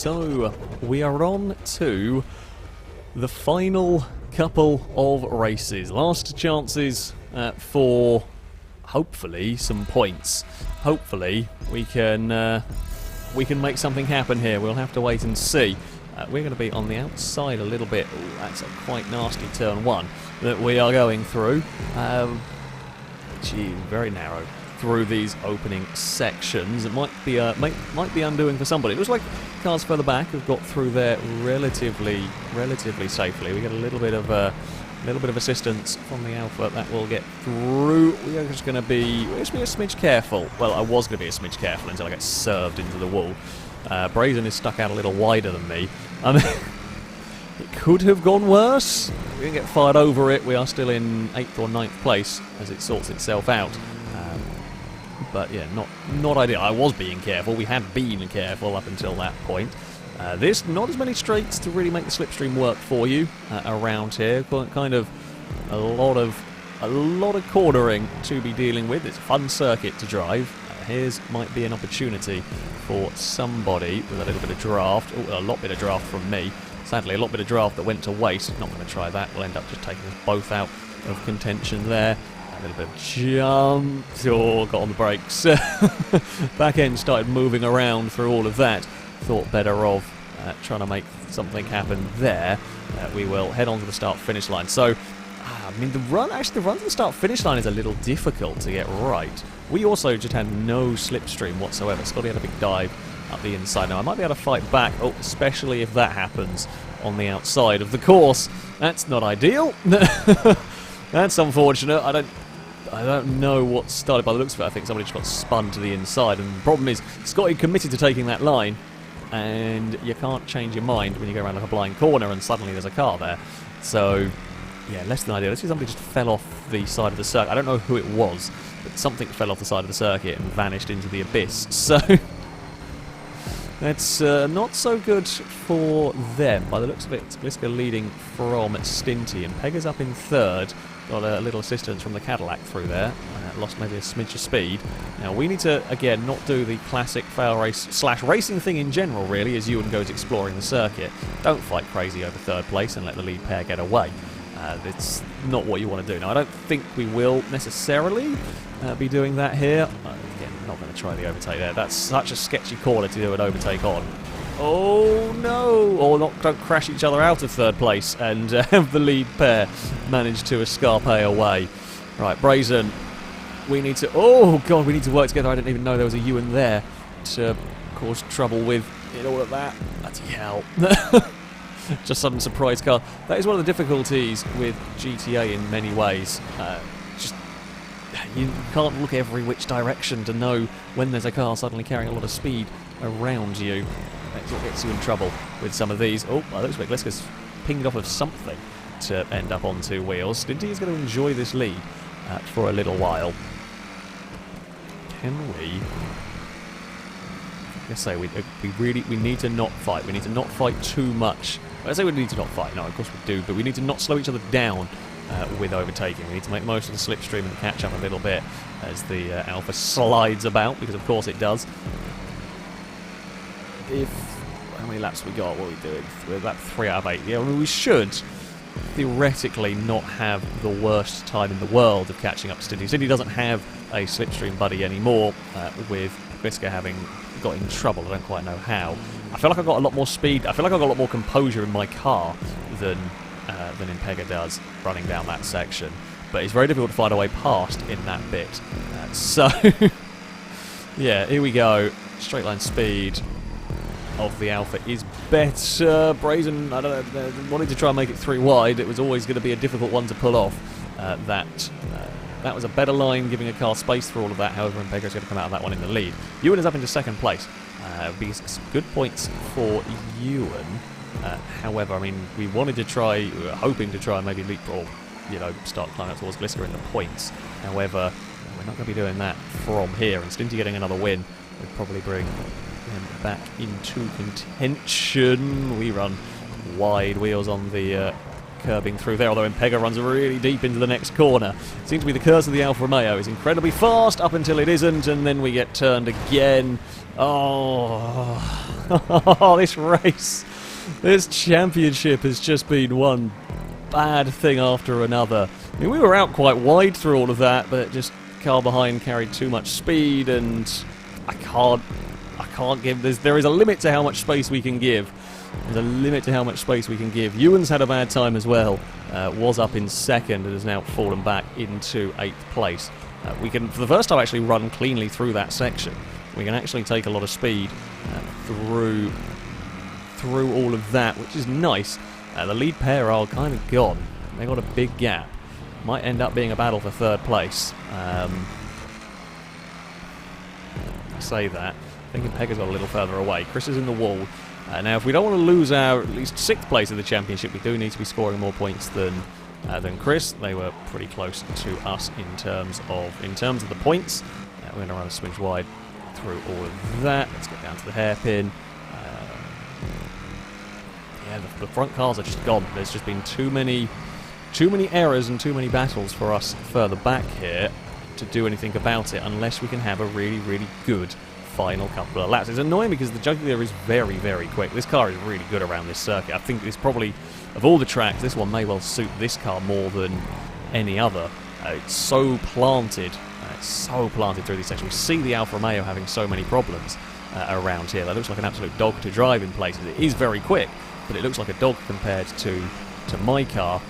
So, we are on to the final couple of races. Last chances for, hopefully, some points. Hopefully, we can make something happen here. We'll have to wait and see. We're going to be on the outside a little bit. Ooh, that's a quite nasty turn one that we are going through. Gee, very narrow through these opening sections. It might be undoing for somebody. It looks like cars further back have got through there relatively safely. We get a little bit of assistance from the Alpha that will get through. We are just going to be a smidge careful. Well, I was going to be a smidge careful until I get served into the wall. Brazen is stuck out a little wider than me. It could have gone worse. We didn't get fired over it. We are still in 8th or 9th place as it sorts itself out. But yeah, not ideal. I was being careful. We had been careful up until that point. This, not as many straights to really make the slipstream work for you around here. Kind of a lot of cornering to be dealing with. It's a fun circuit to drive. Here's might be an opportunity for somebody with a little bit of draft. Oh, a lot bit of draft from me. Sadly, a lot bit of draft that went to waste. Not going to try that. We'll end up just taking us both out of contention there. A little bit of jump. Oh, got on the brakes. Back end started moving around through all of that. Thought better of trying to make something happen there. We will head on to the start-finish line. So, I mean, the run to the start-finish line is a little difficult to get right. We also just had no slipstream whatsoever. Scotty had a big dive up the inside. Now, I might be able to fight back, especially if that happens on the outside of the course. That's not ideal. That's unfortunate. I don't know what started by the looks of it. I think somebody just got spun to the inside. And the problem is, Scotty committed to taking that line, and you can't change your mind when you go around like a blind corner and suddenly there's a car there. So, yeah, less than ideal. Let's see, somebody just fell off the side of the circuit. I don't know who it was, but something fell off the side of the circuit and vanished into the abyss. So, that's not so good for them. By the looks of it, it's Bliska leading from Stinty, and Pegger's up in 3rd. Got a little assistance from the Cadillac through there. Lost maybe a smidge of speed. Now, we need to, again, not do the classic fail race / racing thing in general, really, as Ewan goes exploring the circuit. Don't fight crazy over 3rd place and let the lead pair get away. It's not what you want to do. Now, I don't think we will necessarily be doing that here. Again, not going to try the overtake there. That's such a sketchy corner to do an overtake on. Oh no! Or don't crash each other out of 3rd place and have the lead pair manage to escape away. Right, Brazen. We need to... Oh god, we need to work together. I didn't even know there was a Ewan there to cause trouble with in all of that. Bloody hell. Just sudden surprise car. That is one of the difficulties with GTA in many ways. Just you can't look every which direction to know when there's a car suddenly carrying a lot of speed around you. That's what gets you in trouble with some of these. Oh, well, looks like Bliska's pinged off of something to end up on 2 wheels. Stinty is going to enjoy this lead for a little while. Can we? Let's say we need to not fight. We need to not fight too much. I say we need to not fight. No, of course we do, but we need to not slow each other down with overtaking. We need to make most of the slipstream and catch up a little bit as the Alpha slides about, because of course it does. How many laps we got? What are we doing? We're about 3 out of 8. Yeah, I mean, we should theoretically not have the worst time in the world of catching up to Stinty. Stinty doesn't have a slipstream buddy anymore, with Bliska having got in trouble. I don't quite know how. I feel like I've got a lot more speed. I feel like I've got a lot more composure in my car than Impega does running down that section. But it's very difficult to find a way past in that bit. So, yeah, here we go. Straight line speed of the Alpha is better. Brazen, I don't know, wanted to try and make it 3 wide. It was always going to be a difficult one to pull off. That was a better line, giving a car space through all of that. However, Impega's going to come out of that one in the lead. Ewan is up into 2nd place. Good points for Ewan. However, I mean, we were hoping to try and maybe leap or, start climbing up towards Bliska in the points. However, we're not going to be doing that from here. And Stinty getting another win would probably bring him back into contention. We run wide wheels on the curbing through there, although Impega runs really deep into the next corner. Seems to be the curse of the Alfa Romeo. It's incredibly fast up until it isn't, and then we get turned again. Oh, this race, this championship has just been one bad thing after another. I mean, we were out quite wide through all of that, but just car behind carried too much speed, and I can't give. There is a limit to how much space we can give. There's a limit to how much space we can give. Ewan's had a bad time as well. Was up in second and has now fallen back into 8th place. We can, for the first time, actually run cleanly through that section. We can actually take a lot of speed through all of that, which is nice. The lead pair are kind of gone. They got a big gap. Might end up being a battle for 3rd place. I say that. I think Impega's got a little further away. Chris is in the wall. Now, if we don't want to lose our at least 6th place in the championship, we do need to be scoring more points than Chris. They were pretty close to us in terms of the points. We're going to run a smidge wide through all of that. Let's get down to the hairpin. Yeah, the front cars are just gone. There's just been too many errors and too many battles for us further back here to do anything about it, unless we can have a really, really good final couple of laps. It's annoying because the Jugular is very, very quick. This car is really good around this circuit. I think it's probably, of all the tracks, this one may well suit this car more than any other. It's so planted. It's so planted through these sections. We see the Alfa Romeo having so many problems around here. That looks like an absolute dog to drive in places. It is very quick, but it looks like a dog compared to my car.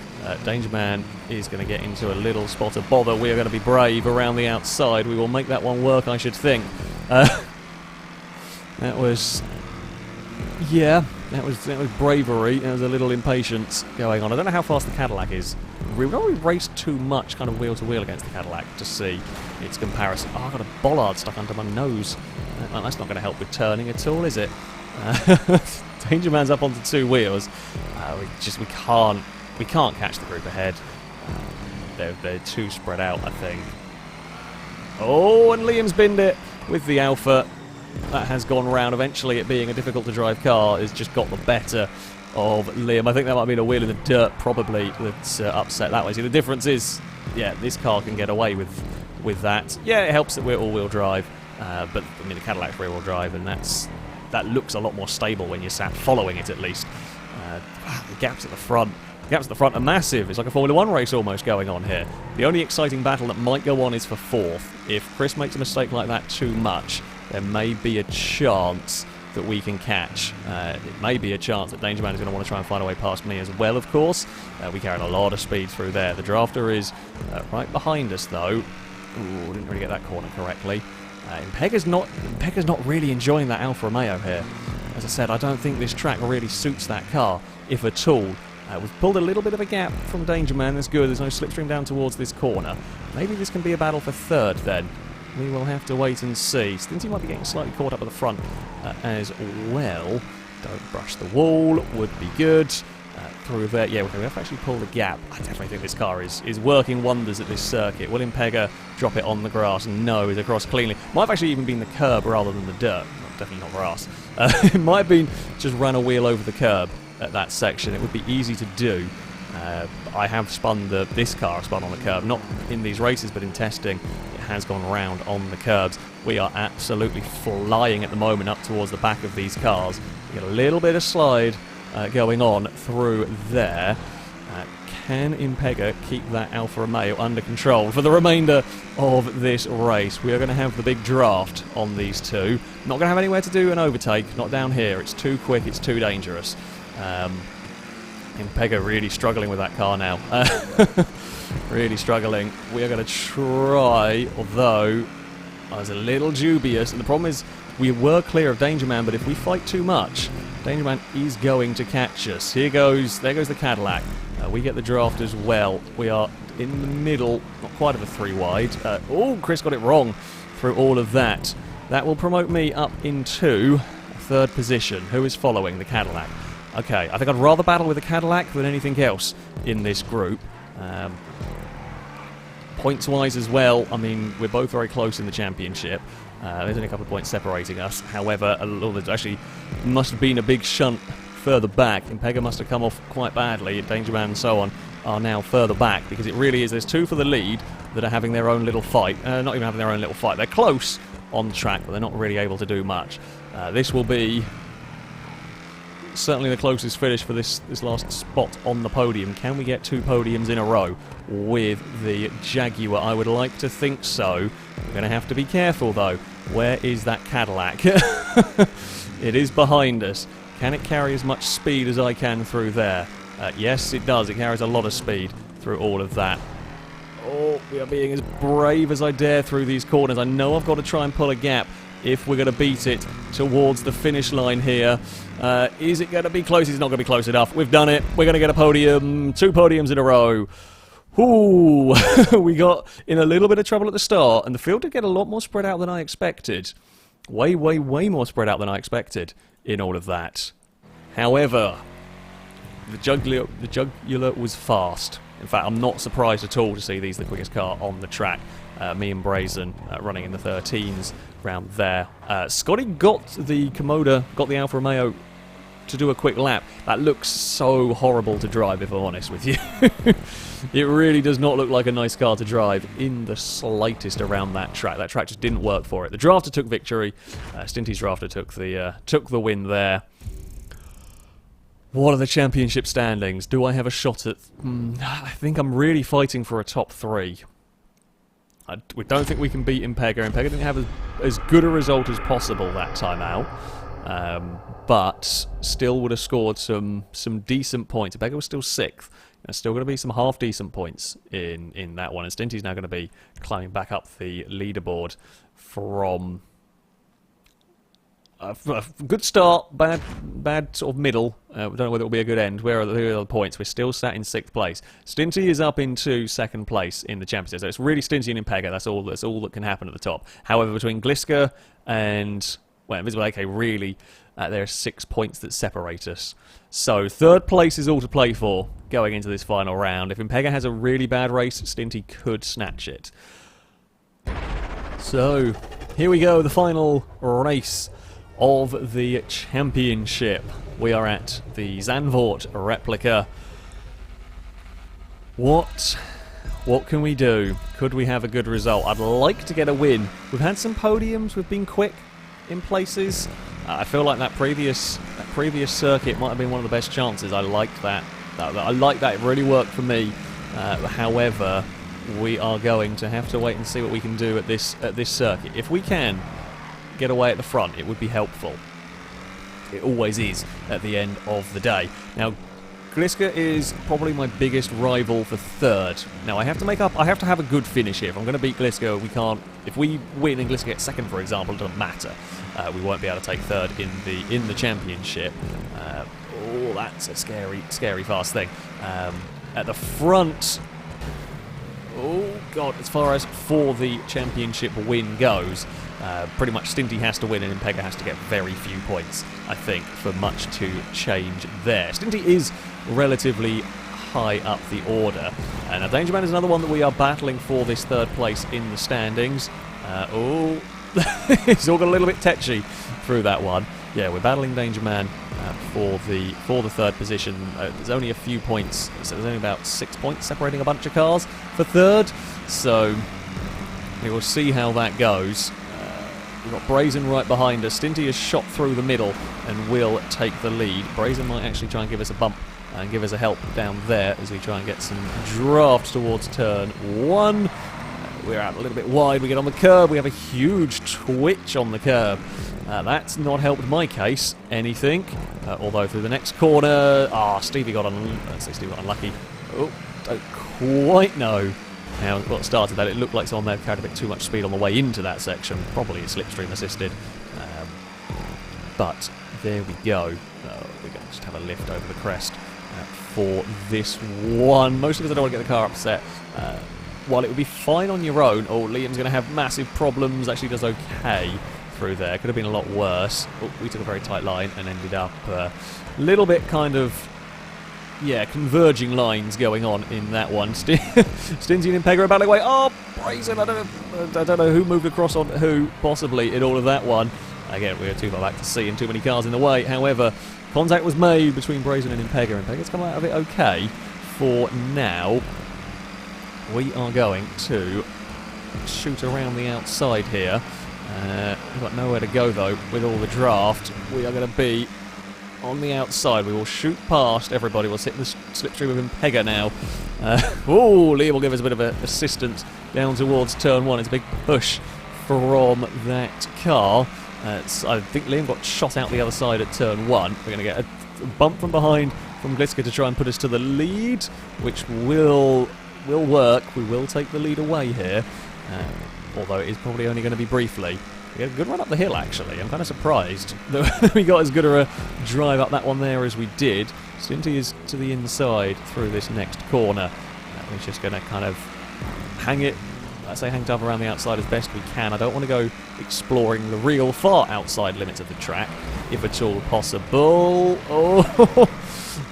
Danger Man is going to get into a little spot of bother. We are going to be brave around the outside. We will make that one work, I should think. That was bravery. There was a little impatience going on. I don't know how fast the Cadillac is. We've not really raced too much kind of wheel to wheel against the Cadillac to see its comparison. Oh, I've got a bollard stuck under my nose. That's not going to help with turning at all, is it? Danger Man's up onto 2 wheels. We can't catch the group ahead. They're too spread out, I think. Oh, and Liam's binned it with the Alpha. That has gone round. Eventually, it being a difficult to drive car has just got the better of Liam. I think that might have been a wheel in the dirt, probably, that's upset that way. See, the difference is, yeah, this car can get away with that. Yeah, it helps that we're all-wheel drive, but I mean the Cadillac's rear-wheel drive, and that looks a lot more stable when you're sat following it, at least. The gaps at the front. The gaps at the front are massive. It's like a Formula 1 race almost going on here. The only exciting battle that might go on is for 4th. If Chris makes a mistake like that too much, there may be a chance that we can catch. It may be a chance that Danger Man is going to want to try and find a way past me as well, of course. We carried a lot of speed through there. The drafter is right behind us, though. Ooh, didn't really get that corner correctly. Impega's not really enjoying that Alfa Romeo here. As I said, I don't think this track really suits that car, if at all. We've pulled a little bit of a gap from Danger Man. That's good. There's no slipstream down towards this corner. Maybe this can be a battle for 3rd then. We will have to wait and see. Stinty might be getting slightly caught up at the front as well. Don't brush the wall. Would be good. Through there. Yeah, we have to actually pull the gap. I definitely think this car is working wonders at this circuit. Will Impega drop it on the grass? No, it's across cleanly. Might have actually even been the curb rather than the dirt. Definitely not grass. It might have been just run a wheel over the curb at that section. It would be easy to do. I have spun this car spun on the curb, not in these races, but in testing. It has gone round on the curbs. We are absolutely flying at the moment up towards the back of these cars. We get a little bit of slide going on through there. Can Impega keep that Alfa Romeo under control for the remainder of this race? We are going to have the big draft on these two. Not going to have anywhere to do an overtake, not down here. It's too quick, it's too dangerous. Impega really struggling with that car now. Really struggling. We are going to try, although I was a little dubious. And the problem is we were clear of Danger Man, but if we fight too much, Danger Man is going to catch us. There goes the Cadillac. We get the draft as well. We are in the middle, not quite of a 3 wide. Oh, Chris got it wrong through all of that. That will promote me up into 3rd position. Who is following? The Cadillac. Okay, I think I'd rather battle with the Cadillac than anything else in this group. Points-wise as well, I mean, we're both very close in the championship. There's only a couple of points separating us. However, there actually must have been a big shunt further back. Impega must have come off quite badly. Danger Man and so on are now further back, because it really is, there's two for the lead that are having their own little fight. Not even having their own little fight. They're close on the track, but they're not really able to do much. This will be certainly the closest finish for this last spot on the podium. Can we get 2 podiums in a row with the Jaguar? I would like to think so. We're going to have to be careful, though. Where is that Cadillac? It is behind us. Can it carry as much speed as I can through there? Yes, it does. It carries a lot of speed through all of that. Oh, we are being as brave as I dare through these corners. I know I've got to try and pull a gap if we're going to beat it towards the finish line here. Is it going to be close? It's not going to be close enough. We've done it. We're going to get a podium. 2 podiums in a row. Ooh, we got in a little bit of trouble at the start, and the field did get a lot more spread out than I expected. Way, way, way more spread out than I expected in all of that. However, the Jugular was fast. In fact, I'm not surprised at all to see these the quickest car on the track. Me and Brazen running in the 13s round there. Scotty got the Komoda, got the Alfa Romeo to do a quick lap. That looks so horrible to drive, if I'm honest with you. It really does not look like a nice car to drive in the slightest around that track. That track just didn't work for it. The drafter took victory. Stinty's drafter took the win there. What are the championship standings? Do I have a shot at... I think I'm really fighting for a top 3. We don't think we can beat Impega. Impega didn't have as good a result as possible that time out. But still would have scored some decent points. Impega was still 6th. There's still going to be some half-decent points in that one. And Stinty's now going to be climbing back up the leaderboard from... a good start, bad sort of middle. We don't know whether it'll be a good end. Where are the points? We're still sat in 6th place. Stinty is up into 2nd place in the championship. So it's really Stinty and Impega. That's all that can happen at the top. However, between Gliska and Invisible AK, really, there are 6 points that separate us. So 3rd place is all to play for going into this final round. If Impega has a really bad race, Stinty could snatch it. So here we go, the final race of the championship. We are at the Zandvoort replica. What can we do? Could we have a good result? I'd like to get a win. We've had some podiums, we've been quick in places. I feel like that previous circuit might have been one of the best chances. I liked that. I like that. It really worked for me. However, we are going to have to wait and see what we can do at this circuit. If we can get away at the front, it would be helpful. It always is at the end of the day. Now, Gliska is probably my biggest rival for 3rd. Now, I have to have a good finish here. If I'm going to beat Gliska, we can't... If we win and Gliska gets 2nd, for example, it doesn't matter. We won't be able to take 3rd in the championship. Oh, that's a scary fast thing. At the front... Oh, God, as far as for the championship win goes, pretty much Stinty has to win and Impega has to get very few points, I think, for much to change there. Stinty is relatively high up the order. Now, Danger Man is another one that we are battling for this 3rd place in the standings. Oh, it's all got a little bit tetchy through that one. Yeah, we're battling Danger Man for the 3rd position. There's only a few points, so there's only about 6 points separating a bunch of cars for 3rd. So we will see how that goes. We've got Brazen right behind us. Stinty is shot through the middle and will take the lead. Brazen might actually try and give us a bump and give us a help down there as we try and get some draft towards turn 1. We're out a little bit wide. We get on the curb. We have a huge twitch on the curb. That's not helped my case anything. Although through the next corner... Stevie got unlucky. Oh, don't quite know what started that. It looked like someone may have carried a bit too much speed on the way into that section. Probably slipstream assisted. But there we go. We're going to just have a lift over the crest for this one. Mostly because I don't want to get the car upset. While it would be fine on your own, Liam's going to have massive problems. Actually does okay through there. Could have been a lot worse. We took a very tight line and ended up a little bit kind of, converging lines going on in that one. Stinty and Impega are battling away. Oh, Brazen! I don't know who moved across on who, possibly, in all of that one. Again, we are too far back to see and too many cars in the way. However, contact was made between Brazen and Impega, and Impega's come out of it okay for now. We are going to shoot around the outside here. We've got nowhere to go though with all the draft. We are going to be on the outside. We will shoot past everybody. We'll hit the slipstream of Impega now. Lee will give us a bit of assistance down towards turn 1. It's a big push from that car. I think Liam got shot out the other side at turn 1. We're going to get a bump from behind from Gliska to try and put us to the lead, which will work. We will take the lead away here, although it is probably only going to be briefly. We had a good run up the hill, actually. I'm kind of surprised that we got as good a drive up that one there as we did. Stinty is to the inside through this next corner. We're just going to kind of hang it. I say hang tough around the outside as best we can. I don't want to go exploring the real far outside limits of the track, if at all possible. Oh,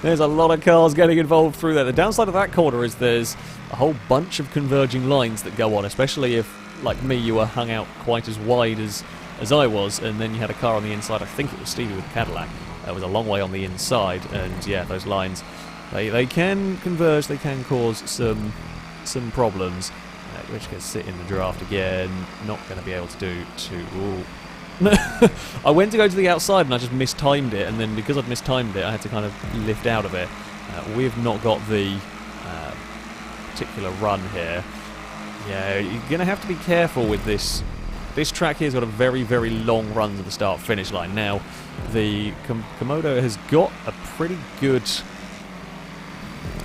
there's a lot of cars getting involved through there. The downside of that corner is there's a whole bunch of converging lines that go on, especially if, like me, you were hung out quite as wide as I was, and then you had a car on the inside. I think it was Stevie with Cadillac. It was a long way on the inside, and yeah, those lines, they can converge, they can cause some problems. Which gets sit in the draft again. Not going to be able to do too. I went to go to the outside and I just mistimed it, and then because I'd mistimed it, I had to kind of lift out of it. We've not got the particular run here. Yeah, you're going to have to be careful with this. This track here's got a very, very long run to the start-finish line. Now, the Komodo has got a pretty good,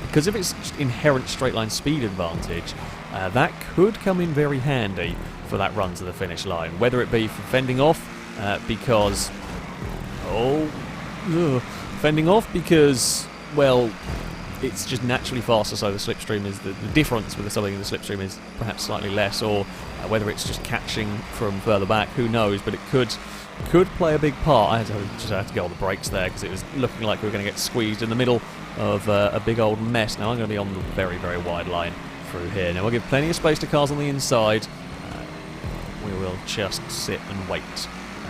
because of its inherent straight-line speed advantage, that could come in very handy for that run to the finish line. Whether it be for fending off, fending off because, well, it's just naturally faster, so the slipstream is the difference with something in the slipstream is perhaps slightly less, or whether it's just catching from further back, who knows? But it could play a big part. I just had to go on the brakes there because it was looking like we were going to get squeezed in the middle of a big old mess. Now I'm going to be on the very, very wide line through here. Now we'll give plenty of space to cars on the inside. We will just sit and wait.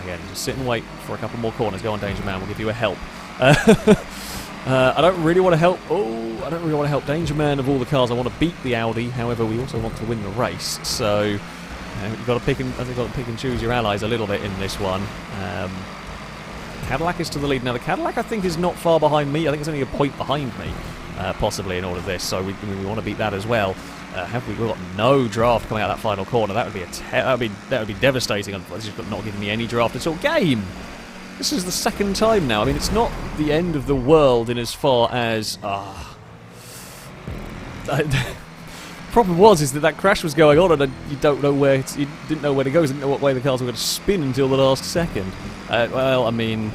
Again, just sit and wait for a couple more corners. Go on, Danger Man, we'll give you a help. I don't really want to help. I don't really want to help Danger Man of all the cars. I want to beat the Audi. However, we also want to win the race. So you've got to pick and choose your allies a little bit in this one. Cadillac is to the lead. Now the Cadillac, I think, is not far behind me. I think it's only a point behind me, possibly, in all of this. So we want to beat that as well. We've got no draft coming out of that final corner. That would be that would be devastating. It's just not giving me any draft at all. Game. This is the second time now. I mean, it's not the end of the world in as far as problem is that crash was going on, and you don't know where you didn't know where to go. You didn't know what way the cars were going to spin until the last second. Well, I mean,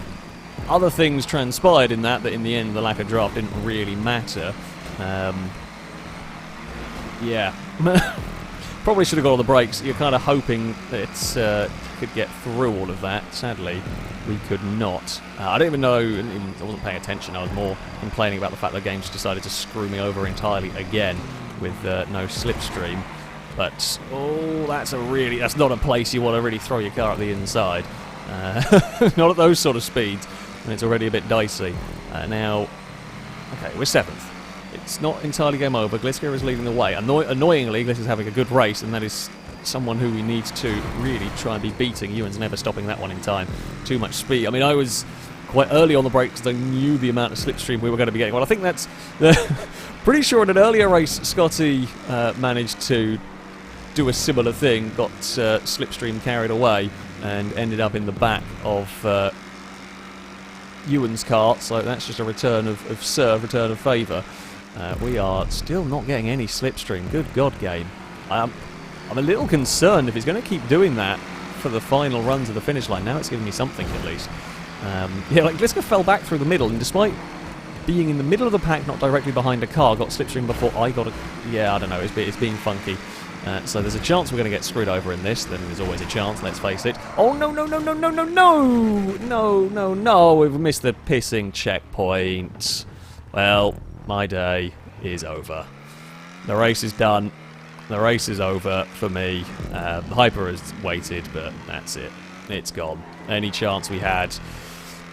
other things transpired in that in the end the lack of draft didn't really matter. Yeah, probably should have got on the brakes. You're kind of hoping that could get through all of that. Sadly, we could not. I don't even know. I wasn't paying attention. I was more complaining about the fact that the game just decided to screw me over entirely again with no slipstream. But that's not a place you want to really throw your car at the inside. Not at those sort of speeds, and it's already a bit dicey. Now, okay, we're 7th. It's not entirely game over. Gliska is leading the way. Annoyingly, Gliska is having a good race, and that is someone who we need to really try and be beating. Ewan's never stopping that one in time. Too much speed. I mean, I was quite early on the brakes because I knew the amount of slipstream we were going to be getting. Well, I think that's pretty sure in an earlier race, Scotty managed to do a similar thing, got slipstream carried away, and ended up in the back of Ewan's car. So that's just a return of favour. We are still not getting any slipstream. Good God, game. I'm a little concerned if he's going to keep doing that for the final run to the finish line. Now it's giving me something at least. Yeah, like Gliska fell back through the middle, and despite being in the middle of the pack, not directly behind a car, got slipstream before I got a... Yeah, I don't know, it's being funky. So there's a chance we're going to get screwed over in this. Then there's always a chance, let's face it. Oh, no, no, no, no, no, no, no! No, no, no, we've missed the pissing checkpoint. Well, my day is over. The race is done. The race is over for me. The Hyper has waited, but that's it. It's gone. Any chance we had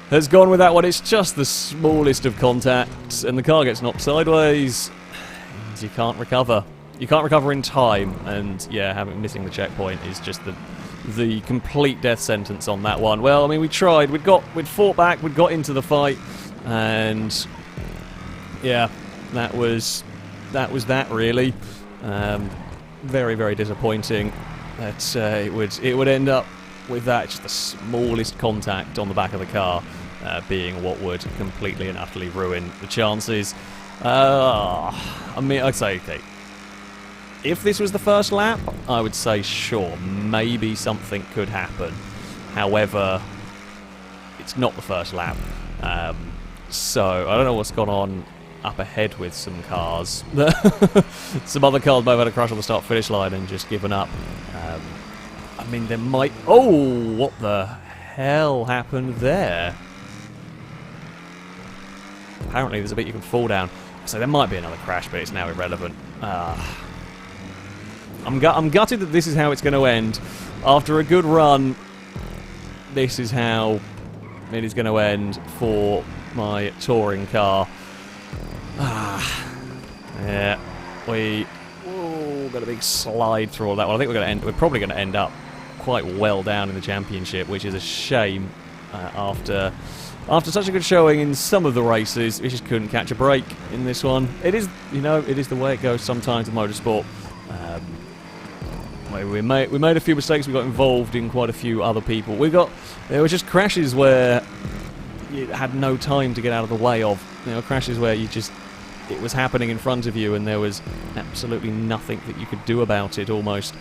has gone with that one. It's just the smallest of contacts, and the car gets knocked sideways. And you can't recover. You can't recover in time, and yeah, missing the checkpoint is just the complete death sentence on that one. Well, I mean, we tried. We'd fought back. We'd got into the fight, and yeah, that was that really. Very, very disappointing that it would end up with that, just the smallest contact on the back of the car being what would completely and utterly ruin the chances. I mean, I'd say, okay, if this was the first lap, I would say sure, maybe something could happen. However, it's not the first lap, so I don't know what's gone on up ahead with some cars. Some other cars may have had a crash on the start-finish line and just given up. I mean, there might... Oh, what the hell happened there? Apparently there's a bit you can fall down. So there might be another crash, but it's now irrelevant. I'm gutted that this is how it's going to end. After a good run, this is how it is going to end for my touring car. Yeah, got a big slide through all that one. I think we're probably going to end up quite well down in the championship, which is a shame. After such a good showing in some of the races, we just couldn't catch a break in this one. It is, it is the way it goes sometimes in motorsport. We made a few mistakes. We got involved in quite a few other people. There were just crashes where you had no time to get out of the way of. Crashes where it was happening in front of you and there was absolutely nothing that you could do about it almost.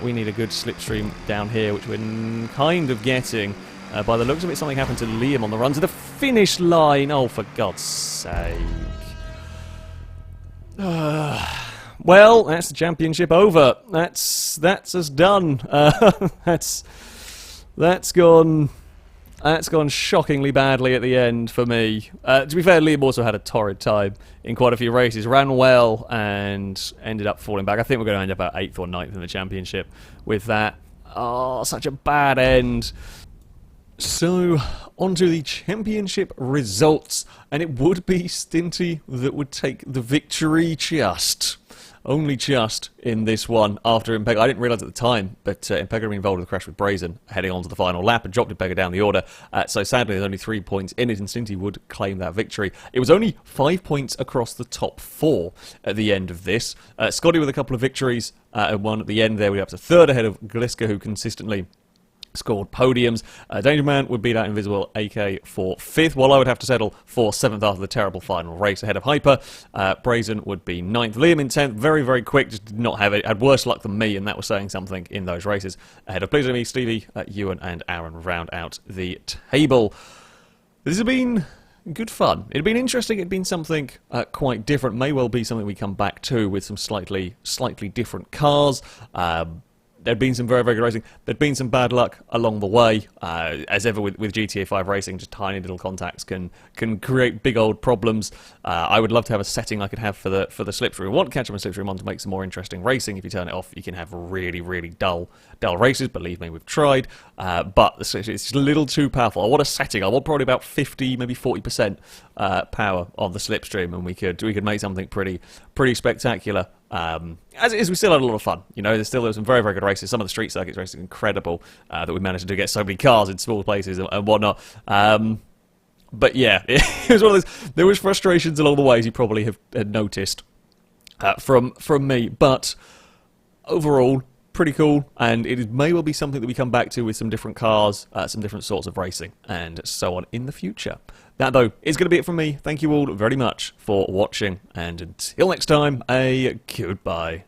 We need a good slipstream down here, which we're kind of getting. By the looks of it, something happened to Liam on the run to the finish line. Oh, for God's sake. Well, that's the championship over. That's us done. That's gone shockingly badly at the end for me. To be fair, Liam also had a torrid time in quite a few races. Ran well and ended up falling back. I think we're going to end up about 8th or 9th in the championship with that. Oh, such a bad end. So, on to the championship results. And it would be Stinty that would take the victory only just in this one after Impega. I didn't realise at the time, but Impega had been involved in the crash with Brazen heading on to the final lap and dropped Impega down the order. So sadly, there's only 3 points in it, and Stinty would claim that victory. It was only 5 points across the top 4 at the end of this. Scotty with a couple of victories, and one at the end there. We're up to 3rd ahead of Gliska, who consistently scored podiums. Danger Man would beat out Invisible AK for 5th, while I would have to settle for 7th after the terrible final race ahead of Hyper. Brazen would be 9th. Liam in 10th, very, very quick, just did not have it. Had worse luck than me, and that was saying something in those races. Ahead of Please Me, Stevie, Ewan and Aaron round out the table. This has been good fun. It had been interesting. It had been something quite different. May well be something we come back to with some slightly different cars. There'd been some very, very good racing. There'd been some bad luck along the way. As ever with GTA 5 racing, just tiny little contacts can create big old problems. I would love to have a setting I could have for the slipstream. I want to catch up on slipstream on to make some more interesting racing. If you turn it off, you can have really, really dull races. Believe me, we've tried. But it's just a little too powerful. I want a setting. I want probably about 50, maybe 40% power on the slipstream, and we could make something pretty spectacular. As it is, we still had a lot of fun. There were some very, very good races. Some of the street circuits racing incredible that we managed to get so many cars in small places and whatnot. But yeah, it was one of those. There was frustrations along the way, as you probably had noticed from me. But overall, pretty cool, and it may well be something that we come back to with some different cars, some different sorts of racing, and so on in the future. That, though, is going to be it from me. Thank you all very much for watching, and until next time, a goodbye.